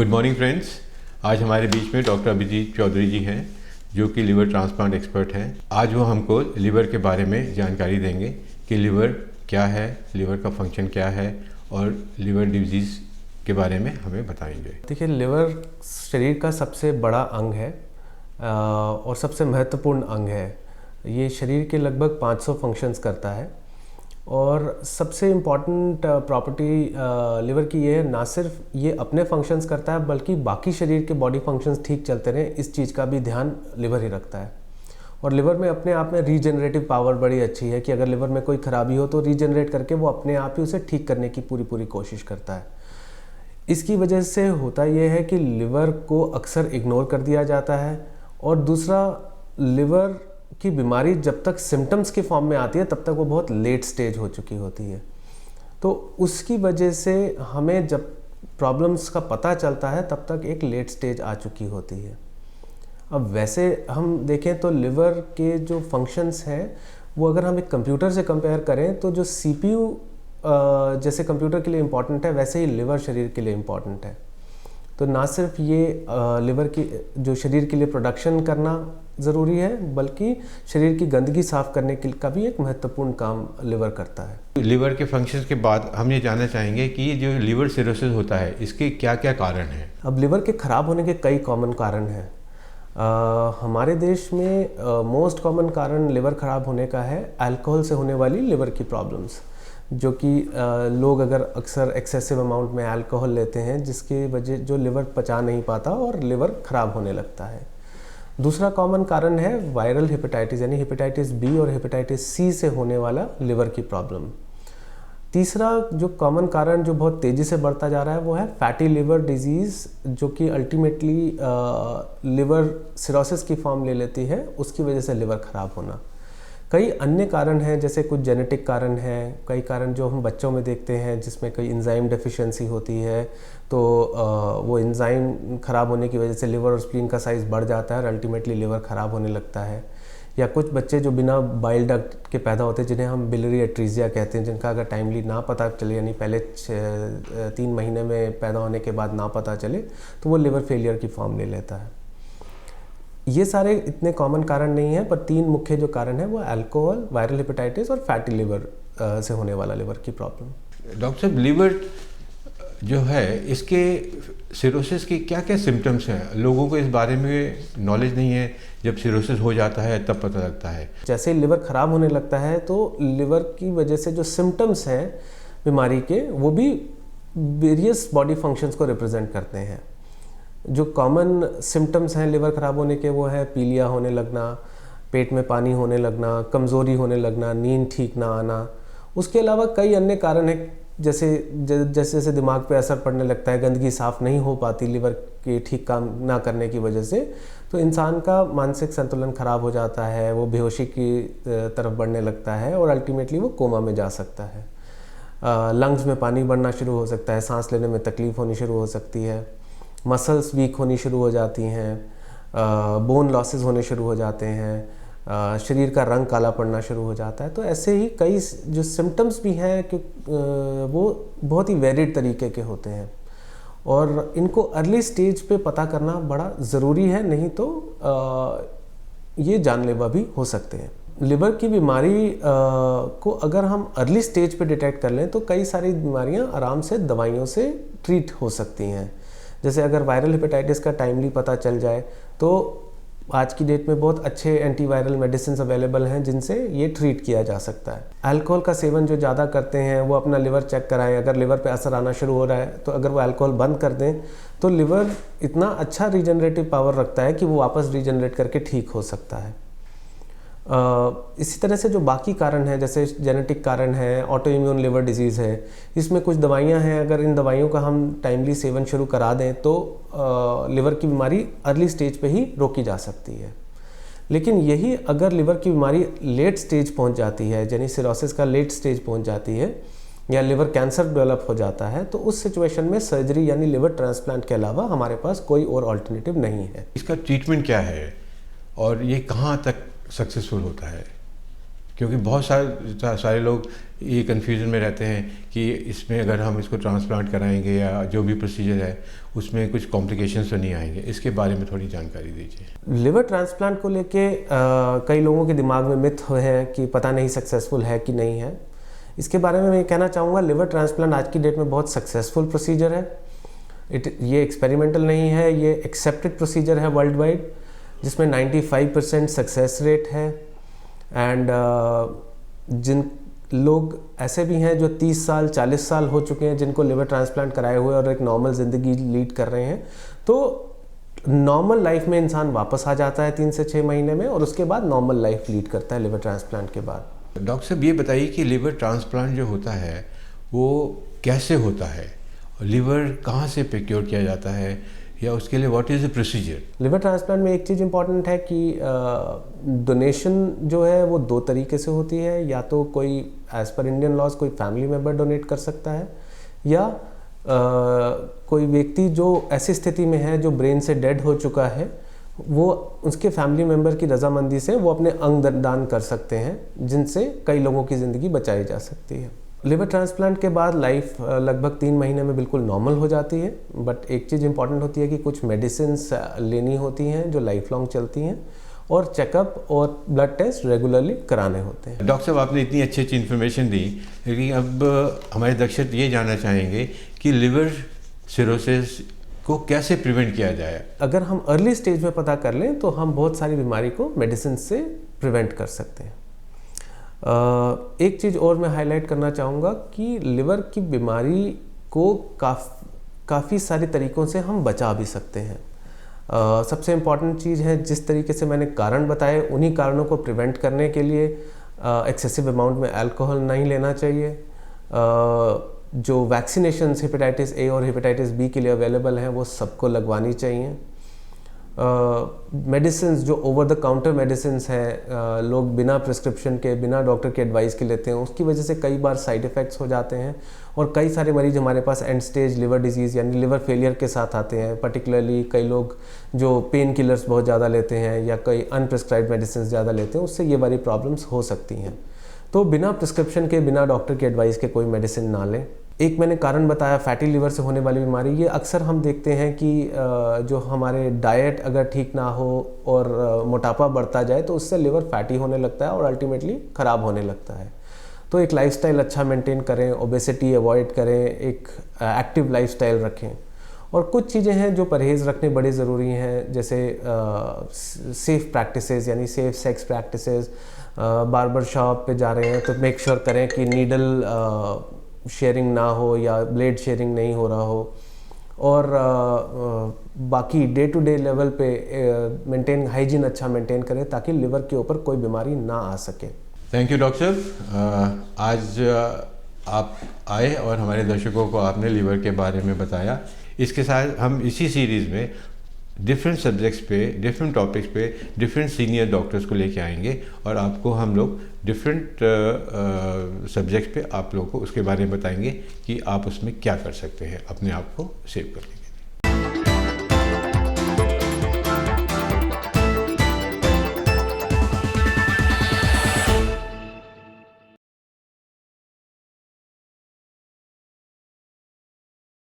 Good morning friends. आज हमारे बीच में डॉक्टर अभिजीत चौधरी जी हैं जो कि लिवर ट्रांसप्लांट एक्सपर्ट हैं। आज वो हमको लिवर के बारे में जानकारी देंगे कि लिवर क्या है, लिवर का फंक्शन क्या है और लिवर डिजीज़ के बारे में हमें बताएंगे। देखिए, लिवर शरीर का सबसे बड़ा अंग है और सबसे महत्वपूर्ण अंग है। ये शरीर के लगभग 500 फंक्शंस करता है और सबसे इम्पॉर्टेंट प्रॉपर्टी लिवर की ये है, ना सिर्फ ये अपने फंक्शंस करता है बल्कि बाकी शरीर के बॉडी फंक्शंस ठीक चलते रहें, इस चीज़ का भी ध्यान लिवर ही रखता है। और लिवर में अपने आप में रीजनरेटिव पावर बड़ी अच्छी है कि अगर लिवर में कोई ख़राबी हो तो रीजनरेट करके वो अपने आप ही उसे ठीक करने की पूरी कोशिश करता है। इसकी वजह से होता यह है कि लिवर को अक्सर इग्नोर कर दिया जाता है और दूसरा, लिवर की बीमारी जब तक सिम्टम्स के फॉर्म में आती है तब तक वो बहुत लेट स्टेज हो चुकी होती है। तो उसकी वजह से हमें जब प्रॉब्लम्स का पता चलता है तब तक एक लेट स्टेज आ चुकी होती है। अब वैसे हम देखें तो लिवर के जो फंक्शंस हैं वो अगर हम एक कंप्यूटर से कंपेयर करें तो जो CPU जैसे कंप्यूटर के लिए इम्पॉर्टेंट है वैसे ही लिवर शरीर के लिए इम्पॉर्टेंट है। तो ना सिर्फ ये लिवर की जो शरीर के लिए प्रोडक्शन करना ज़रूरी है बल्कि शरीर की गंदगी साफ़ करने का भी एक महत्वपूर्ण काम लिवर करता है। लिवर के फंक्शंस के बाद हम ये जानना चाहेंगे कि ये जो लिवर सिरोसिस होता है इसके क्या क्या कारण हैं। अब लिवर के ख़राब होने के कई कॉमन कारण हैं। हमारे देश में मोस्ट कॉमन कारण लिवर ख़राब होने का है अल्कोहल से होने वाली लिवर की प्रॉब्लम्स, जो कि लोग अगर अक्सर एक्सेसिव अमाउंट में अल्कोहल लेते हैं जिसकी वजह जो लिवर पचा नहीं पाता और लिवर ख़राब होने लगता है। दूसरा कॉमन कारण है वायरल हेपेटाइटिस यानी हेपेटाइटिस बी और हेपेटाइटिस सी से होने वाला लिवर की प्रॉब्लम। तीसरा जो कॉमन कारण जो बहुत तेज़ी से बढ़ता जा रहा है वो है फैटी लिवर डिजीज़, जो कि अल्टीमेटली लिवर सिरोसिस की फॉर्म ले लेती है, उसकी वजह से लिवर ख़राब होना। कई अन्य कारण हैं जैसे कुछ जेनेटिक कारण हैं, कई कारण जो हम बच्चों में देखते हैं जिसमें कई एंजाइम डेफिशिएंसी होती है तो वो एंजाइम ख़राब होने की वजह से लिवर और स्प्लीन का साइज़ बढ़ जाता है और अल्टीमेटली लिवर ख़राब होने लगता है। या कुछ बच्चे जो बिना बाइल डक्ट के पैदा होते हैं जिन्हें हम बिलियरी एट्रीजिया कहते हैं, जिनका अगर टाइमली ना पता चले यानी पहले 3 महीने में पैदा होने के बाद ना पता चले तो वो लिवर फेलियर की फॉर्म ले लेता है। ये सारे इतने कॉमन कारण नहीं हैं, पर 3 मुख्य जो कारण हैं वो अल्कोहल, वायरल हेपेटाइटिस और फैटी लिवर से होने वाला लिवर की प्रॉब्लम। डॉक्टर साहब, लिवर जो है इसके सिरोसिस के क्या क्या सिम्टम्स हैं? लोगों को इस बारे में नॉलेज नहीं है, जब सिरोसिस हो जाता है तब पता लगता है। जैसे ही लिवर ख़राब होने लगता है तो लिवर की वजह से जो सिम्टम्स हैं बीमारी के वो भी वेरियस बॉडी फंक्शंस को रिप्रेजेंट करते हैं। जो कॉमन सिम्टम्स हैं लिवर ख़राब होने के वो है पीलिया होने लगना, पेट में पानी होने लगना, कमज़ोरी होने लगना, नींद ठीक ना आना। उसके अलावा कई अन्य कारण हैं जैसे जैसे दिमाग पे असर पड़ने लगता है, गंदगी साफ़ नहीं हो पाती लिवर के ठीक काम ना करने की वजह से, तो इंसान का मानसिक संतुलन ख़राब हो जाता है, वो बेहोशी की तरफ बढ़ने लगता है और अल्टीमेटली वो कोमा में जा सकता है। लंग्स में पानी बढ़ना शुरू हो सकता है, सांस लेने में तकलीफ़ होनी शुरू हो सकती है, मसल्स वीक होनी शुरू हो जाती हैं, बोन लॉसेस होने शुरू हो जाते हैं, शरीर का रंग काला पड़ना शुरू हो जाता है। तो ऐसे ही कई जो सिम्टम्स भी हैं कि वो बहुत ही वेरिड तरीके के होते हैं और इनको अर्ली स्टेज पे पता करना बड़ा ज़रूरी है, नहीं तो ये जानलेवा भी हो सकते हैं। लिवर की बीमारी को अगर हम अर्ली स्टेज पे डिटेक्ट कर लें तो कई सारी बीमारियां आराम से दवाइयों से ट्रीट हो सकती हैं। जैसे अगर वायरल हेपेटाइटिस का टाइमली पता चल जाए तो आज की डेट में बहुत अच्छे एंटीवायरल मेडिसिन अवेलेबल हैं जिनसे ये ट्रीट किया जा सकता है। अल्कोहल का सेवन जो ज़्यादा करते हैं वो अपना लिवर चेक कराएं, अगर लिवर पे असर आना शुरू हो रहा है तो अगर वो अल्कोहल बंद कर दें तो लिवर इतना अच्छा रीजनरेटिव पावर रखता है कि वो वापस रीजनरेट करके ठीक हो सकता है। इसी तरह से जो बाकी कारण हैं जैसे जेनेटिक कारण है, ऑटो इम्यून लिवर डिजीज़ है, इसमें कुछ दवाइयां हैं, अगर इन दवाइयों का हम टाइमली सेवन शुरू करा दें तो लिवर की बीमारी अर्ली स्टेज पे ही रोकी जा सकती है। लेकिन यही अगर लिवर की बीमारी लेट स्टेज पहुंच जाती है यानी सिरोसिस का लेट स्टेज पहुंच जाती है या लिवर कैंसर डेवलप हो जाता है तो उस सिचुएशन में सर्जरी यानी लिवर ट्रांसप्लांट के अलावा हमारे पास कोई और ऑल्टरनेटिव नहीं है। इसका ट्रीटमेंट क्या है और ये कहाँ तक सक्सेसफुल होता है? क्योंकि बहुत सारे लोग ये कन्फ्यूज़न में रहते हैं कि इसमें अगर हम इसको ट्रांसप्लांट कराएंगे या जो भी प्रोसीजर है उसमें कुछ कॉम्प्लिकेशंस तो नहीं आएंगे, इसके बारे में थोड़ी जानकारी दीजिए। लिवर ट्रांसप्लांट को लेके कई लोगों के दिमाग में मिथ है कि पता नहीं सक्सेसफुल है कि नहीं है। इसके बारे में मैं कहना चाहूँगा, लिवर ट्रांसप्लांट आज की डेट में बहुत सक्सेसफुल प्रोसीजर है। ये एक्सपेरिमेंटल नहीं है, ये एक्सेप्टेड प्रोसीजर है वर्ल्ड वाइड, जिसमें 95% सक्सेस रेट है। एंड जिन लोग ऐसे भी हैं जो 30 साल 40 साल हो चुके हैं जिनको लिवर ट्रांसप्लांट कराए हुए और एक नॉर्मल ज़िंदगी लीड कर रहे हैं, तो नॉर्मल लाइफ में इंसान वापस आ जाता है 3 से 6 महीने में, और उसके बाद नॉर्मल लाइफ लीड करता है लिवर ट्रांसप्लांट के बाद। डॉक्टर साहब ये बताइए कि लिवर ट्रांसप्लांट जो होता है वो कैसे होता है, लिवर कहाँ से प्रोक्योर किया जाता है, या उसके लिए what is the procedure? Liver transplant में एक चीज़ इंपॉर्टेंट है कि डोनेशन जो है वो 2 तरीके से होती है। या तो कोई एज़ पर इंडियन लॉज कोई फैमिली मेम्बर डोनेट कर सकता है, या कोई व्यक्ति जो ऐसी स्थिति में है जो ब्रेन से डेड हो चुका है, वो उसके फैमिली मेम्बर की रजामंदी से वो अपने अंग दान कर सकते हैं, जिनसे कई लोगों की ज़िंदगी बचाई जा सकती है। लिवर ट्रांसप्लांट के बाद लाइफ लगभग 3 महीने में बिल्कुल नॉर्मल हो जाती है। बट एक चीज़ इंपॉर्टेंट होती है कि कुछ मेडिसिन्स लेनी होती हैं जो लाइफ लॉन्ग चलती हैं, और चेकअप और ब्लड टेस्ट रेगुलरली कराने होते हैं। डॉक्टर साहब आपने इतनी अच्छी इन्फॉर्मेशन दी, लेकिन अब हमारे दर्शक ये जानना चाहेंगे कि लिवर सिरोसिस को कैसे प्रिवेंट किया जाए। अगर हम अर्ली स्टेज में पता कर लें तो हम बहुत सारी बीमारी को मेडिसिन से प्रिवेंट कर सकते हैं। एक चीज़ और मैं हाईलाइट करना चाहूँगा कि लिवर की बीमारी को काफ़ी सारे तरीक़ों से हम बचा भी सकते हैं। सबसे इम्पॉर्टेंट चीज़ है, जिस तरीके से मैंने कारण बताए, उन्हीं कारणों को प्रिवेंट करने के लिए एक्सेसिव अमाउंट में अल्कोहल नहीं लेना चाहिए। जो वैक्सीनेशंस हेपेटाइटिस ए और हेपेटाइटिस बी के लिए अवेलेबल हैं वो सबको लगवानी चाहिए। मेडिसिन्स जो ओवर द काउंटर मेडिसिन्स हैं, लोग बिना प्रिस्क्रिप्शन के, बिना डॉक्टर के एडवाइस के लेते हैं, उसकी वजह से कई बार साइड इफ़ेक्ट्स हो जाते हैं, और कई सारे मरीज हमारे पास एंड स्टेज लिवर डिजीज़ यानी लिवर फेलियर के साथ आते हैं। पर्टिकुलरली कई लोग जो पेन किलर्स बहुत ज़्यादा लेते हैं या कई अनप्रिस्क्राइब्ड मेडिसिन ज़्यादा लेते हैं, उससे ये वाली प्रॉब्लम्स हो सकती हैं। तो बिना प्रिस्क्रिप्शन के, बिना डॉक्टर के एडवाइस के कोई मेडिसिन ना लें। एक मैंने कारण बताया फैटी लिवर से होने वाली बीमारी, ये अक्सर हम देखते हैं कि जो हमारे डाइट अगर ठीक ना हो और मोटापा बढ़ता जाए तो उससे लिवर फैटी होने लगता है और अल्टीमेटली ख़राब होने लगता है। तो एक लाइफस्टाइल अच्छा मेंटेन करें, ओबेसिटी अवॉइड करें, एक एक्टिव लाइफस्टाइल रखें। और कुछ चीज़ें हैं जो परहेज़ रखने बड़े ज़रूरी हैं, जैसे सेफ़ प्रैक्टिसेस यानी safe sex practices. Barber shop पे जा रहे हैं तो मेक श्योर करें कि नीडल शेयरिंग ना हो या ब्लेड शेयरिंग नहीं हो रहा हो। और बाकी डे टू डे लेवल पे मेंटेन हाइजीन अच्छा मेंटेन करें ताकि लिवर के ऊपर कोई बीमारी ना आ सके। थैंक यू डॉक्टर साहब, आज आप आए और हमारे दर्शकों को आपने लिवर के बारे में बताया। इसके साथ हम इसी सीरीज़ में डिफरेंट सब्जेक्ट्स पे, डिफरेंट टॉपिक्स पे डिफरेंट सीनियर डॉक्टर्स को लेके आएंगे और आपको हम लोग डिफरेंट सब्जेक्ट्स पे आप लोगों को उसके बारे में बताएंगे कि आप उसमें क्या कर सकते हैं अपने आप को सेव करके।